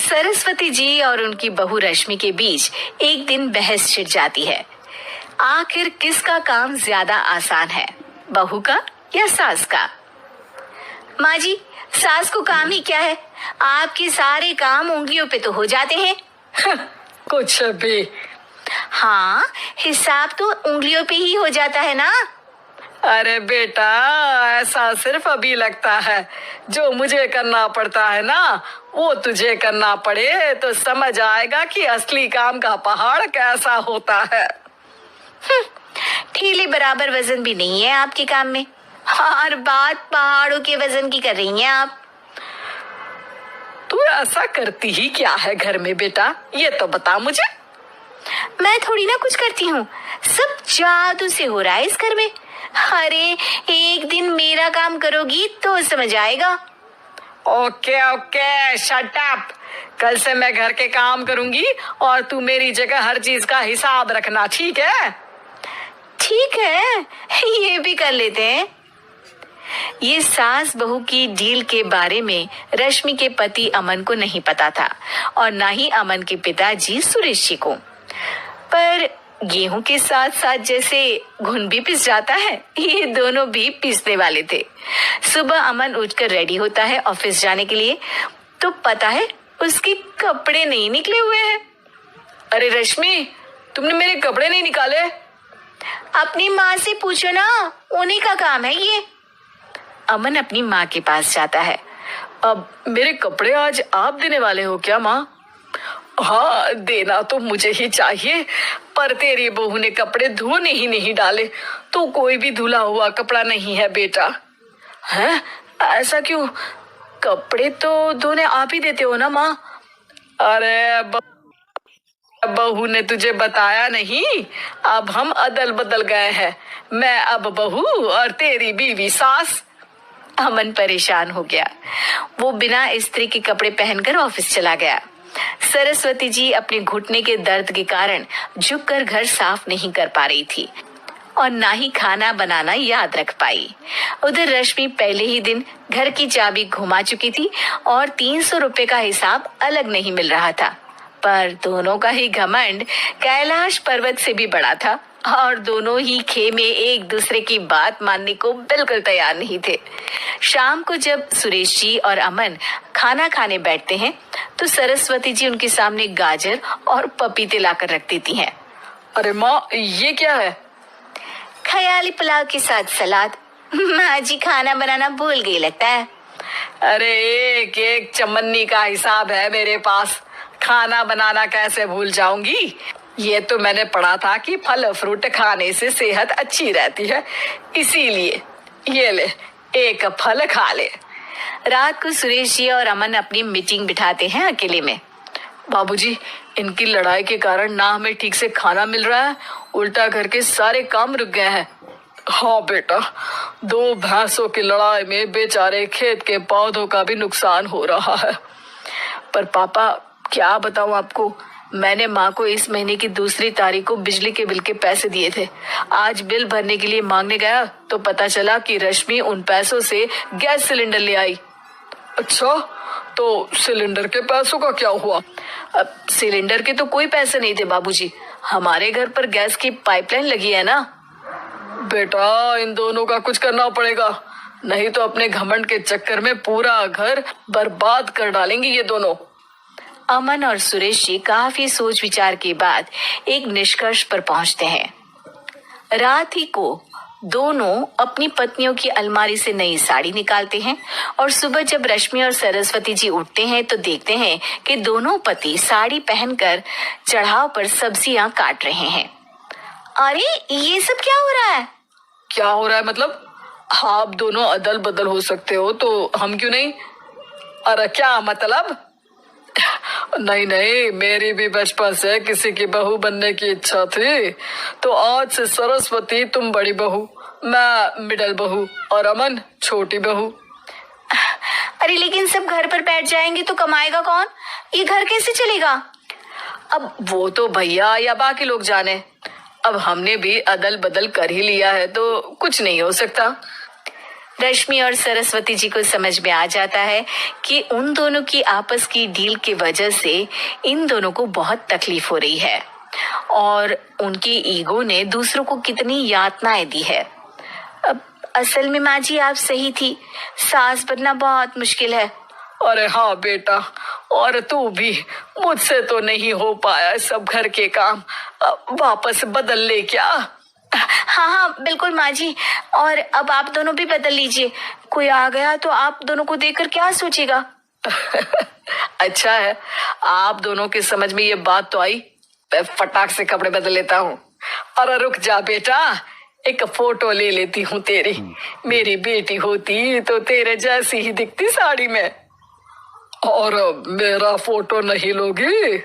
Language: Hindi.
सरस्वती जी और उनकी बहू रश्मि के बीच एक दिन बहस छिड़ जाती है। आखिर किसका काम ज्यादा आसान है, बहू का या सास का? माँ जी, सास को काम ही क्या है, आपके सारे काम उंगलियों पे तो हो जाते हैं। कुछ भी। हाँ, हिसाब तो उंगलियों पे ही हो जाता है ना। अरे बेटा, ऐसा सिर्फ अभी लगता है, जो मुझे करना पड़ता है ना वो तुझे करना पड़े तो समझ आएगा कि असली काम का पहाड़ कैसा होता है। ठीले बराबर वजन भी नहीं है आपके काम में, हर बात पहाड़ों के वजन की कर रही हैं आप। तू ऐसा करती ही क्या है घर में बेटा, ये तो बता मुझे। मैं थोड़ी ना कुछ करती हूँ, सब जादू से हो रहा है इस घर में। अरे एक दिन मेरा काम करोगी तो समझ आएगा। Okay okay, shut up. कल से मैं घर के काम करूंगी और तू मेरी जगह हर चीज का हिसाब रखना, ठीक है? ठीक है, ये भी कर लेते हैं। ये सास बहू की डील के बारे में रश्मि के पति अमन को नहीं पता था और ना ही अमन के पिताजी सुरेश जी को। पर गेहूं के साथ साथ जैसे घुन भी पिस जाता है, ये दोनों भी पिसने वाले थे। सुबह अमन उठकर रेडी होता है ऑफिस जाने के लिए, तो पता है उसके कपड़े नहीं निकले हुए हैं। अरे रश्मि, तुमने मेरे कपड़े नहीं निकाले? अपनी माँ से पूछो ना, उन्हीं का काम है ये। अमन अपनी माँ के पास जाता है। अब मेरे कपड़े आज आप देने वाले हो क्या माँ? हाँ, देना तो मुझे ही चाहिए, पर तेरी बहू ने कपड़े धोने ही नहीं डाले, तो कोई भी धुला हुआ कपड़ा नहीं है बेटा। हैं? ऐसा क्यों? कपड़े तो धोने आप ही देते हो ना माँ? अरे बहू ने तुझे बताया नहीं, अब हम अदल बदल गए हैं, मैं अब बहू और तेरी बीवी सास। अमन परेशान हो गया। वो बिना इस्त्री के कपड़े पहनकर ऑफिस चला गया। सरस्वती जी अपने घुटने के दर्द के कारण झुककर घर साफ नहीं कर पा रही थी और ना ही खाना बनाना याद रख पाई। उधर रश्मि पहले ही दिन घर की चाबी घुमा चुकी थी और 300 रुपए का हिसाब अलग नहीं मिल रहा था। पर दोनों का ही घमंड कैलाश पर्वत से भी बड़ा था और दोनों ही खेमे एक दूसरे की बात मानने को बिल्कुल तैयार नहीं थे। शाम को जब सुरेश जी और अमन खाना खाने बैठते हैं तो सरस्वती जी उनके सामने गाजर और पपीते लाकर रख देती हैं। अरे माँ, ये क्या है? ख्याली पुलाव के साथ सलाद। माँ जी खाना बनाना भूल गई लगता है। अरे एक एक चमन्नी का हिसाब है मेरे पास, खाना बनाना कैसे भूल जाऊंगी? ये तो मैंने पढ़ा था कि फल फ्रूट खाने से सेहत अच्छी रहती है, इसीलिए ये ले, एक फल खा ले। रात को सुरेश जी और अमन अपनी मीटिंग बिठाते हैं अकेले में। बाबूजी, इनकी लड़ाई के कारण ना हमें ठीक से खाना मिल रहा है, उल्टा घर के सारे काम रुक गए हैं। हाँ बेटा, 2 भैंसों की लड़ाई में बेचारे खेत के पौधों का भी नुकसान हो रहा है। पर पापा, क्या बताऊं आपको, मैंने माँ को इस महीने की 2 तारीख को बिजली के बिल के पैसे दिए थे। आज बिल भरने के लिए मांगने गया तो पता चला कि रश्मि उन पैसों से गैस सिलेंडर ले आई। अच्छा, तो सिलेंडर के पैसों का क्या हुआ? अब सिलेंडर के तो कोई पैसे नहीं थे बाबूजी, हमारे घर पर गैस की पाइपलाइन लगी है ना। बेटा, इन दोनों का कुछ करना पड़ेगा, नहीं तो अपने घमंड के चक्कर में पूरा घर बर्बाद कर डालेंगे ये दोनों। अमन और सुरेश जी काफी सोच विचार के बाद एक निष्कर्ष पर पहुंचते हैं। रात ही को दोनों अपनी पत्नियों की अलमारी से नई साड़ी निकालते हैं और सुबह जब रश्मि और सरस्वती जी उठते हैं तो देखते हैं कि दोनों पति साड़ी पहनकर चढ़ाव पर सब्जियां काट रहे हैं। अरे ये सब क्या हो रहा है? क्या हो रहा है मतलब? आप दोनों अदल बदल हो सकते हो तो हम क्यों नहीं? अरे क्या मतलब? नहीं नहीं, मेरी भी बचपन से किसी की बहू बनने की इच्छा थी, तो आज से सरस्वती तुम बड़ी बहू, मैं मिडल बहू और अमन छोटी बहू। अरे लेकिन सब घर पर बैठ जाएंगे तो कमाएगा कौन? ये घर कैसे चलेगा? अब वो तो भैया या बाकी लोग जाने, अब हमने भी अदल बदल कर ही लिया है तो कुछ नहीं हो सकता। रश्मि और सरस्वती जी को समझ में आ जाता है कि उन दोनों की आपस की डील की वजह से इन दोनों को बहुत तकलीफ हो रही है और उनकी ईगो ने दूसरों को कितनी यातनाएं दी है। अब असल में माँ जी आप सही थी, सास बनना बहुत मुश्किल है। अरे हाँ बेटा, और तू भी, मुझसे तो नहीं हो पाया सब घर के काम, वापस बदल ले क्या? हाँ हाँ बिल्कुल माँ जी, और अब आप दोनों भी बदल लीजिए, कोई आ गया तो आप दोनों को देखकर क्या सोचेगा। अच्छा है, आप दोनों की समझ में ये बात तो आई। मैं फटाक से कपड़े बदल लेता हूँ। अरे रुक जा बेटा, एक फोटो ले लेती हूँ तेरी। मेरी बेटी होती तो तेरे जैसी ही दिखती साड़ी में। और मेरा फोटो नहीं लोगी?